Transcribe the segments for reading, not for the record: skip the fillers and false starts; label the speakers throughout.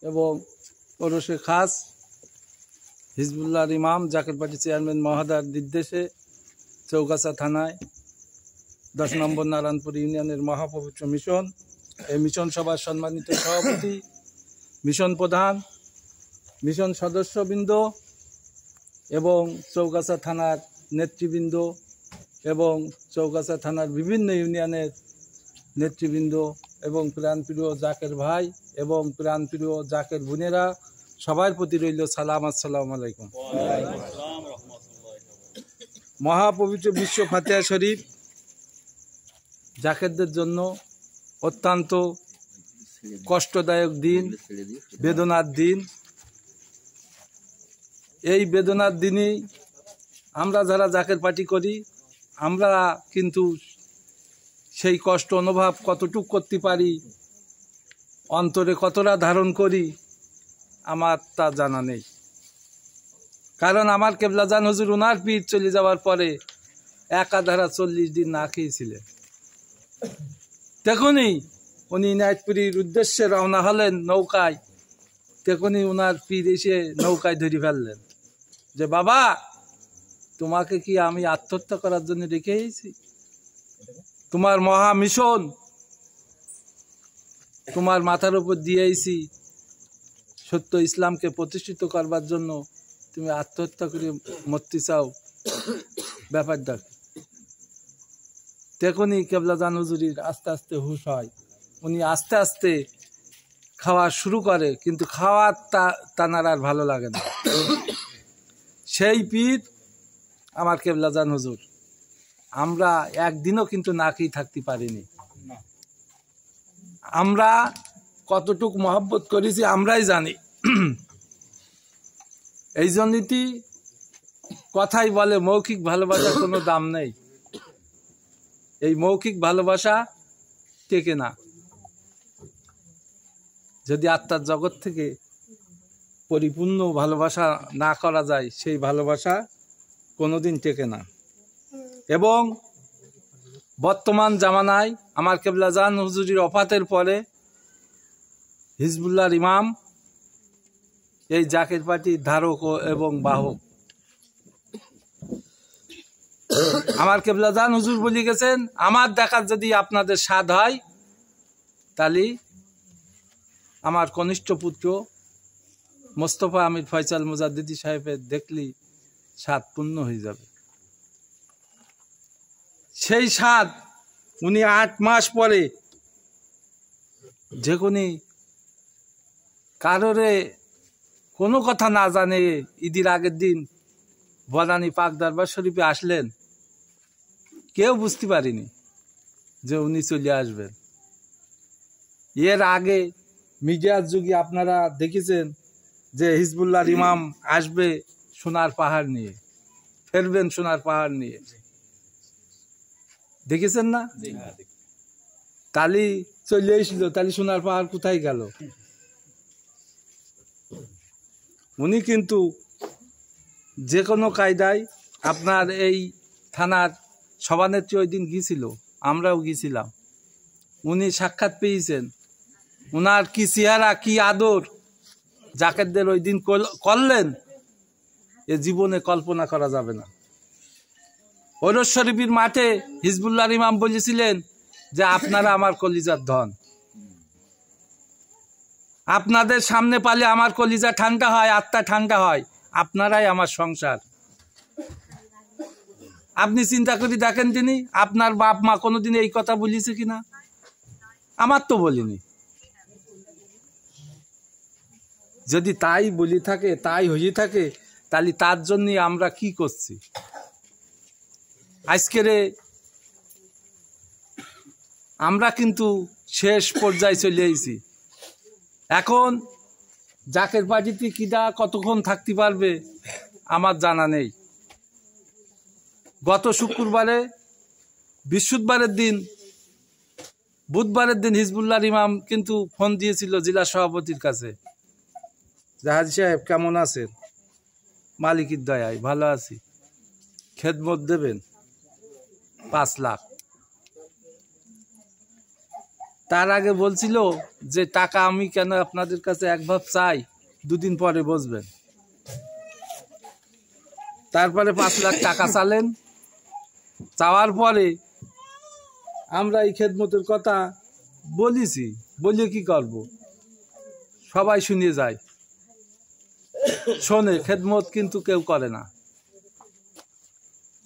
Speaker 1: এবং ওরসে খাস হিজবুল্লাহর ইমাম জাকের পার্টি চেয়ারম্যান মহোদয়ের নির্দেশে চৌগাছা থানায় 10 নম্বর নারায়ণপুর ইউনিয়নের মহাপবিত্র মিশন, এই মিশন সভার সম্মানিত সভাপতি, মিশন প্রধান, মিশন সদস্যবৃন্দ এবং চৌগাছা থানার নেতৃবৃন্দ এবং চৌগাছা থানার বিভিন্ন ইউনিয়নের নেতৃবৃন্দ এবং প্রাণপ্রিয় জাকের ভাই এবং প্রাণপ্রিয় জাকের বোনেরা, সবার প্রতি রইল সালাম, আসসালামু আলাইকুম। মহাপবিত্র বিশ্ব ফাতিহা শরীফ জাকেরদের জন্য অত্যন্ত কষ্টদায়ক দিন, বেদনার দিন। এই বেদনার দিনেই আমরা যারা জাকের পার্টি করি, আমরা কিন্তু সেই কষ্ট অনুভব কতটুকু করতে পারি, অন্তরে কতটা ধারণ করি, আমার তা জানা নেই। কারণ আমার কেবলাজান হুজুর ওনার পীর চলে যাওয়ার পরে একাধারা 40 দিন না খেয়েছিলেন। তখনই উনি নাইটপুরীর উদ্দেশ্যে রওনা হলেন নৌকায়, তখনই ওনার পীর এসে নৌকায় ধরে ফেললেন যে, বাবা তোমাকে কি আমি আত্মহত্যা করার জন্য রেখে এসেছি? তোমার মহা মিশন তোমার মাথার উপর দিয়েছি, সত্য ইসলামকে প্রতিষ্ঠিত করবার জন্য তুমি আত্মহত্যা করে মরতে চাও, ব্যাপারটা। তখনই কেবলাজান হুজুরির আস্তে আস্তে হুঁশ হয়। উনি আস্তে আস্তে খাওয়া শুরু করে, কিন্তু খাওয়ার তানার আর ভালো লাগে না। সেই পীর আমার কেবলাজান হুজুর, আমরা একদিনও কিন্তু না খেয়ে থাকতে পারিনি। আমরা কতটুক মহব্বত করেছি আমরাই জানি। এই জন্যই কথাই বলে মৌখিক ভালোবাসার কোনো দাম নেই। এই মৌখিক ভালোবাসা টেকে না। যদি আত্মার জগৎ থেকে পরিপূর্ণ ভালোবাসা না করা যায়, সেই ভালোবাসা কোনোদিন টেকে না। এবং বর্তমান জামানায় আমার কেবলাজান হুজুরির ওফাতের পরে হিজবুল্লাহর ইমাম এই জাকের পার্টির ধারক এবং বাহক। আমার কেবলাজান হুজুর বলে গেছেন, আমার দেখার যদি আপনাদের স্বাদ হয়, তাহলে আমার কনিষ্ঠ পুত্র মোস্তফা আমির ফয়সাল মুজাদ্দিদি সাহেবের দেখলি স্বাদ পূর্ণ হয়ে যাবে। সেই স্বাদ উনি 8 মাস পরে, যে কোনি কারোরে কোনো কথা না জানে ঈদের আগের দিন বনানী পাক দরবার শরীফে আসলেন, কেউ বুঝতে পারিনি যে উনি চলে আসবেন। এর আগে মিডিয়ার যুগে আপনারা দেখেছেন যে হিজবুল্লাহর ইমাম আসবে সোনার পাহাড় নিয়ে, ফেরবেন সোনার পাহাড় নিয়ে, দেখেছেন না? তালি চলে এসেছিল, তালি সোনার পাহাড় কোথায় গেল? উনি কিন্তু যে কোনো কায়দায় আপনার এই থানার সভানেত্রী ওই দিন গিয়েছিল, আমরাও গিয়েছিলাম। উনি সাক্ষাৎ পেয়েছেন, উনার কি চেহারা, কি আদর জাকেরদের ওই দিন করলেন, এ জীবনে কল্পনা করা যাবে না। ওরস শরীফের মাঠে হিজবুল্লাহর ইমাম বলেছিলেন যে, আপনারা আমার কলিজার ধন, আপনাদের সামনে পালে আমার কলিজা ঠান্ডা হয়, আত্মা ঠান্ডা হয়, আপনারাই আমার সংসার। আপনি চিন্তা করে দেখেন, তিনি আপনার বাপ মা কোনোদিন এই কথা বলিছে কিনা? আমার তো বলিনি। যদি তাই বলি থাকে, তাই হয়ে থাকে, তাহলে তার জন্য আমরা কি করছি? আজকের আমরা কিন্তু শেষ পর্যায়ে চলে এসেছি। এখন জাকের পার্টিতে কিটা কতক্ষণ থাকতে পারবে আমার জানা নেই। গত শুক্রবারে, বৃহস্পতিবারের দিন, বুধবারের দিন হিজবুল্লাহর ইমাম কিন্তু ফোন দিয়েছিল জেলা সভাপতির কাছে, হাজী সাহেব কেমন আছেন? মালিকের দয়ায় ভালো আছি, খেদমত দেবেন 5 লাখ। তার আগে বলছিল যে টাকা আমি কেন আপনাদের কাছে একভাব চাই, দুদিন পরে বসবেন। তারপরে 5 লাখ টাকা চালেন, চাওয়ার পরে আমরা এই খেদমতের কথা বলেছি, বলে কি করব, সবাই শুনিয়ে যায়, শোনে, খেদমত কিন্তু কেউ করে না।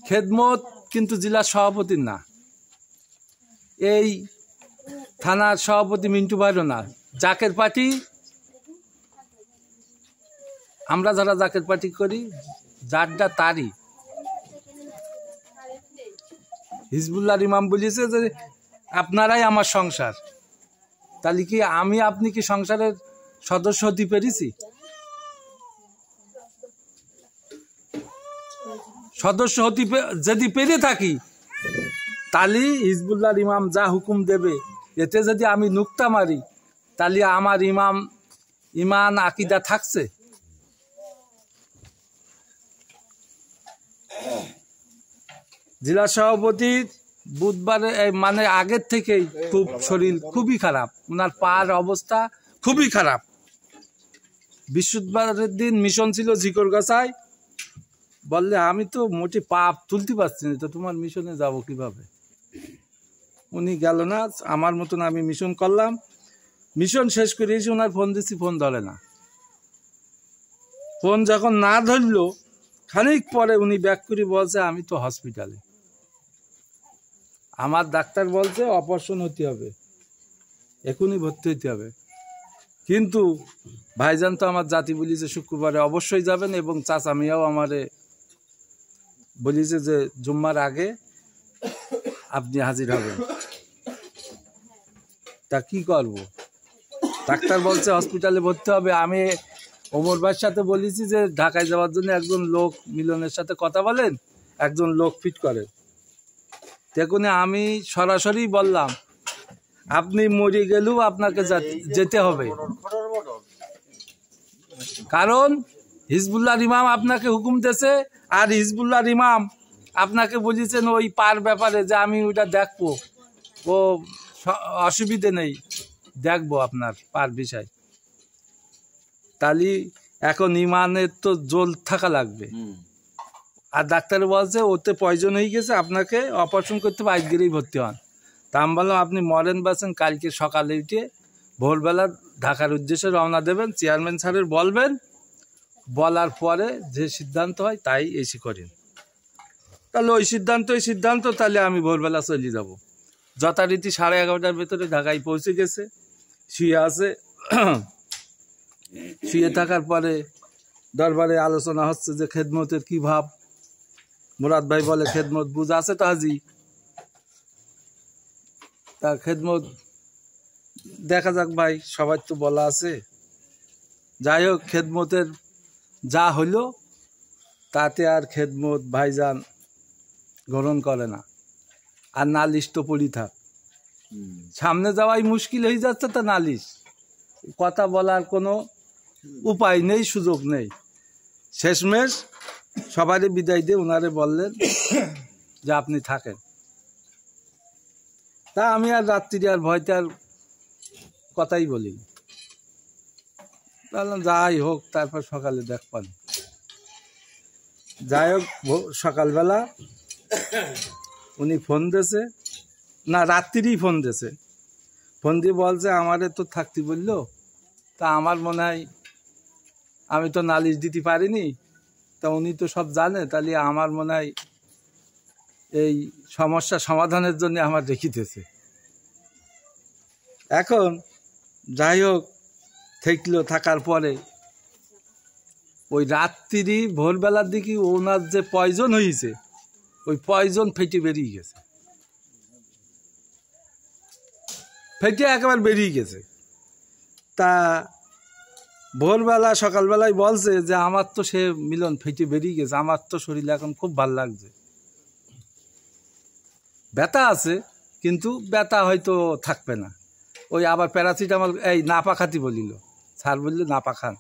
Speaker 1: খেদমত কিন্তু জেলার সভাপতির না, এই থানার সভাপতি মিন্টু ভাইরও না, জাকের পার্টি, আমরা যারা জাকের পার্টি করি যারটা তারই। হিজবুল্লাহর ইমাম বলেছে যে আপনারাই আমার সংসার, তাহলে কি আমি আপনি কি সংসারের সদস্য হতে পেরেছি? সদস্য হতে যদি পেরে থাকি, তাহলে হিজবুল্লাহর ইমাম যা হুকুম দেবে এতে যদি আমি নুক্তা মারি, তাহলে আমার ইমান আকিদা থাকছে? জেলা সভাপতির বুধবারে মানে আগের থেকেই খুব শরীর খুবই খারাপ, ওনার পার অবস্থা খুবই খারাপ। বৃহস্পতিবারের দিন মিশন ছিল ঝিকরগাছায়, বললে আমি তো মোটে পাপ তুলতে পারছি না, তো তোমার মিশনে যাব কিভাবে? উনি গেল না, আমার মতন আমি মিশন করলাম। মিশন শেষ করে এসে ওনার ফোন দিচ্ছি, ফোন ধরে না। ফোন যখন না ধরলো, খানিক পরে উনি ব্যাক করে বলছে আমি তো হসপিটালে, আমার ডাক্তার বলছে অপারেশন হতে হবে, এখনই ভর্তি হতে হবে। কিন্তু ভাইজান তো আমার জাতি বলিছে শুক্রবারে অবশ্যই যাবেন, এবং চাচা মিয়াও আমারে বলিছে যে জুম্মার আগে আপনি হাজির হবেন। তা কি করব, ডাক্তার বলছে হসপিটালে ভর্তি হবে। আমি ওমর ভাইয়ের সাথে বলেছি যে ঢাকায় যাওয়ার জন্য একজন লোক, মিলনের সাথে কথা বলেন, একজন লোক ফিট করেন। দেখুন আমি সরাসরি বললাম আপনি মরে গেলেও আপনাকে যেতে হবে, কারণ হিজবুল্লাহর ইমাম আপনাকে হুকুম দিয়েছে। আর হিজবুল্লাহর ইমাম আপনাকে বলেছেন ওই পার ব্যাপারে যে আমি ওইটা দেখবো, ও অসুবিধে নেই, দেখবো আপনার পার বিষয়। তাহলে এখন ইমানের তো জোল থাকা লাগবে। আর ডাক্তার বলছে ওতে পয়জন হয়ে গেছে, আপনাকে অপারেশন করতে হবে, আজকেরই ভর্তি হন। তা আমি বললাম আপনি মরেন বাঁচেন, কালকে সকালে উঠে ভোরবেলা ঢাকার উদ্দেশ্যে রওনা দেবেন, চেয়ারম্যান স্যারের বলবেন, বলার পরে যে সিদ্ধান্ত হয় তাই এসে করেন। তাহলে ওই সিদ্ধান্ত, তাহলে আমি ভোরবেলা চলে যাব। যথারীতি 11:30টার ভেতরে ঢাকায় পৌঁছে গেছে, শুয়ে আছে। শুয়ে থাকার পরে দরবারে আলোচনা হচ্ছে যে খেদমতের কি ভাব। মুরাদ ভাই বলে খেদমত বুঝ আছে তো হাজি, তা খেদমত দেখা যাক ভাই, সবার তো বলা আছে। যাই হোক, খেদমতের যা হইল তাতে আর খেদমত ভাইজান গ্রহণ করে না। আর নালিশ তো পড়ি থাক, সামনে যাওয়াই মুশকিল হয়ে যাচ্ছে, তো নালিশ কথা বলার কোনো উপায় নেই, সুযোগ নেই। শেষমেশ সবারই বিদায় দিয়ে ওনারে বললেন যে আপনি থাকেন। তা আমি আর রাত্রি আর ভয়তে আর কথাই বলি, বললাম যাই হোক, তারপর সকালে দেখবেন। যাই হোক, সকালবেলা উনি ফোন দিয়েছে, না রাত্রিই ফোন দিয়েছে। ফোন দিয়ে বলছে আমারে তো থাকতে বললো, তা আমার মনে হয় আমি তো নালিশ দিতে পারিনি, তা উনি তো সব জানে, তাহলে আমার মনে হয় এই সমস্যা সমাধানের জন্য আমার রেখিতেছে। এখন যাই হোক, থাকার পরে ওই রাত্রি ভোরবেলার দিকে ওনার যে পয়জন হয়েছে, ওই পয়জন ফেটে বেরিয়ে গেছে, ফেটে একেবারে বেরিয়ে গেছে। তা ভোরবেলা সকালবেলায় বলছে যে আমার তো সে মিলন ফেটে বেরিয়ে গেছে, আমার তো শরীর এখন খুব ভাল লাগছে, ব্যথা আছে কিন্তু ব্যথা হয়তো থাকবে না। ওই আবার প্যারাসিটামল এই নাপা খাতি বলিল, স্যার বললো নাপা খান।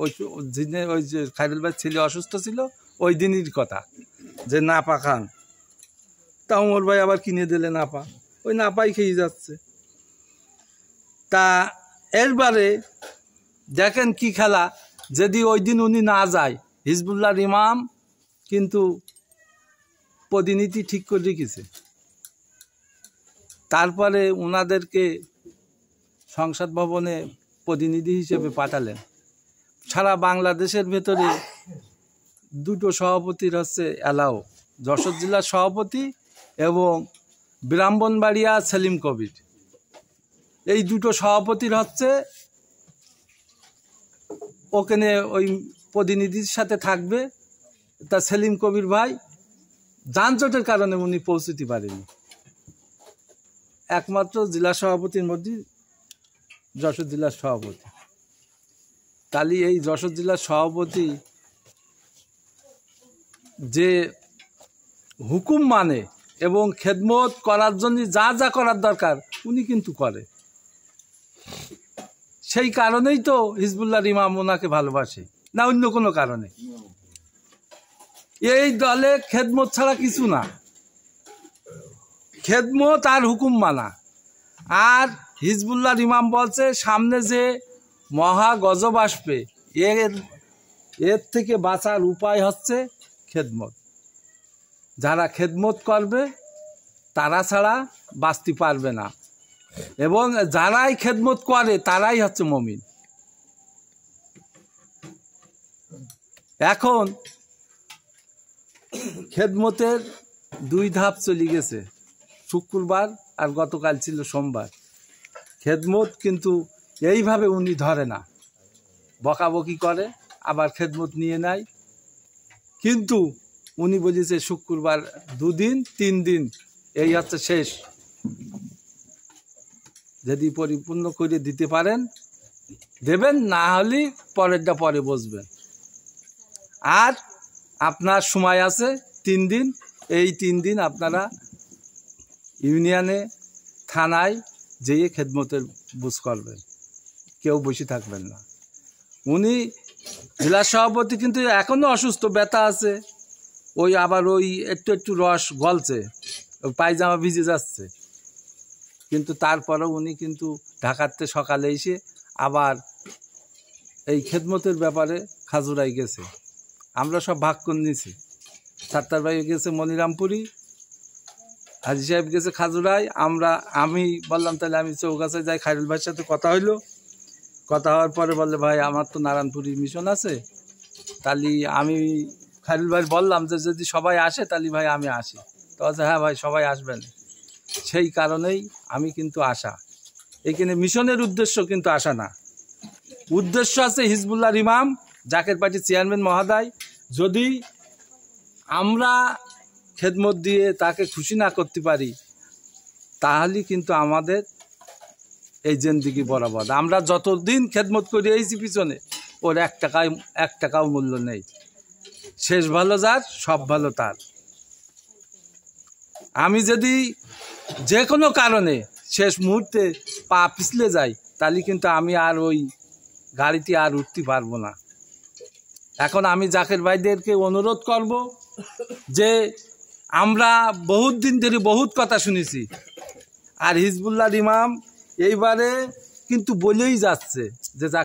Speaker 1: ওই দিনে ওই যে খাইরুল ভাই ছেলে অসুস্থ ছিল, ওই দিনের কথা যে নাপা খান। তা ওমর ভাই আবার কিনে দিলে নাপা, ওই নাপাই খেয়ে যাচ্ছে। তা এরবারে দেখেন কি খেলা, যদি ওই দিন উনি না যায়, হিজবুল্লাহর ইমাম কিন্তু প্রতিনিধি ঠিক করে রেখেছে। তারপরে ওনাদেরকে সংসদ ভবনে প্রতিনিধি হিসেবে পাঠালেন। সারা বাংলাদেশের ভেতরে দুটো সভাপতির হচ্ছে এলাও, যশোর জেলার সভাপতি এবং ব্রাহ্মণবাড়িয়া সেলিম কবির, এই দুটো সভাপতির হচ্ছে ওখানে ওই প্রতিনিধির সাথে থাকবে। তা সেলিম কবির ভাই যানজটের কারণে উনি পৌঁছতে পারেনি, একমাত্র জেলা সভাপতির মধ্যে যশোর জেলার সভাপতি। তাহলে এই যশোর জেলার সভাপতি যে হুকুম মানে এবং খেদমত করার জন্য যা যা করার দরকার উনি কিন্তু করে। সেই কারণেই তো হিজবুল্লাহর ইমাম ওনাকে ভালোবাসে, না অন্য কোনো কারণে। এই দলে খেদমত ছাড়া কিছু না, খেদমত আর হুকুম মানা। আর হিজবুল্লাহর ইমাম বলছে সামনে যে মহা গজব আসবে, এর থেকে বাঁচার উপায় হচ্ছে খেদমত। যারা খেদমত করবে তারা ছাড়া বাঁচতে পারবে না, এবং যারাই খেদমত করে তারাই হচ্ছে মুমিন। এখন খেদমতের দুই ধাপ চলে গেছে, শুক্রবার আর গতকাল ছিল সোমবার। খেদমত কিন্তু এইভাবে উনি ধরে না, বকাবকি করে, আবার খেদমত নিয়ে নেয়। কিন্তু উনি বলেছে শুক্রবার 2 দিন 3 দিন এই হচ্ছে শেষ, যদি পরিপূর্ণ করে দিতে পারেন দেবেন, না হলে পরেরটা পরে বসবেন। আর আপনার সময় আছে 3 দিন, এই 3 দিন আপনারা ইউনিয়নে থানায় যেয়ে খেদমতের বুঝ করবেন, কেউ বসে থাকবেন না। উনি জেলা সভাপতি কিন্তু এখনও অসুস্থ, ব্যথা আছে, ওই আবার ওই একটু একটু রস গলছে, পায়জামা ভিজে যাচ্ছে, কিন্তু তারপরেও উনি কিন্তু ঢাকাতে সকালে এসে আবার এই খেদমতের ব্যাপারে খাজুরাই গেছে। আমরা সব ভাগ করে নিয়েছি, সাত্তার ভাই গেছে মনিরামপুরি, হাজি সাহেব গেছে খাজুরাই, আমি বললাম তাহলে আমি চৌগাছে যাই। খায়রুল ভাইয়ের সাথে কথা হইলো, কথা হওয়ার পরে বললে ভাই আমার তো নারায়ণপুরি মিশন আছে, তাহলে আমি খায়রুল ভাই বললাম যে যদি সবাই আসে তাহলে ভাই আমি আসি। তো হ্যাঁ ভাই সবাই আসবেন, সেই কারণেই আমি কিন্তু আসা। এখানে মিশনের উদ্দেশ্য কিন্তু আসা না, উদ্দেশ্য আছে হিজবুল্লাহর ইমাম জাকের পার্টির চেয়ারম্যান মহোদয় যদি আমরা খেদমত দিয়ে তাকে খুশি না করতে পারি, তাহলে কিন্তু আমাদের এই জিন্দেগি বরাবর। আমরা যতদিন খেদমত করে এসেছি পিছনে, ওর 1 টাকাও মূল্য নেই। শেষ ভালো যার, সব ভালো তার। আমি যদি যে কোনো কারণে শেষ মুহূর্তে পা পিছলে যাই, তাহলে কিন্তু আমি আর ওই গাড়িতে আর উঠতে পারবো না। এখন আমি জাকের ভাইদেরকে অনুরোধ করব যে আমরা বহুত দিন ধরে বহুত কথা শুনেছি, আর হিজবুল্লাহর ইমাম এইবারে কিন্তু বলেই যাচ্ছে যে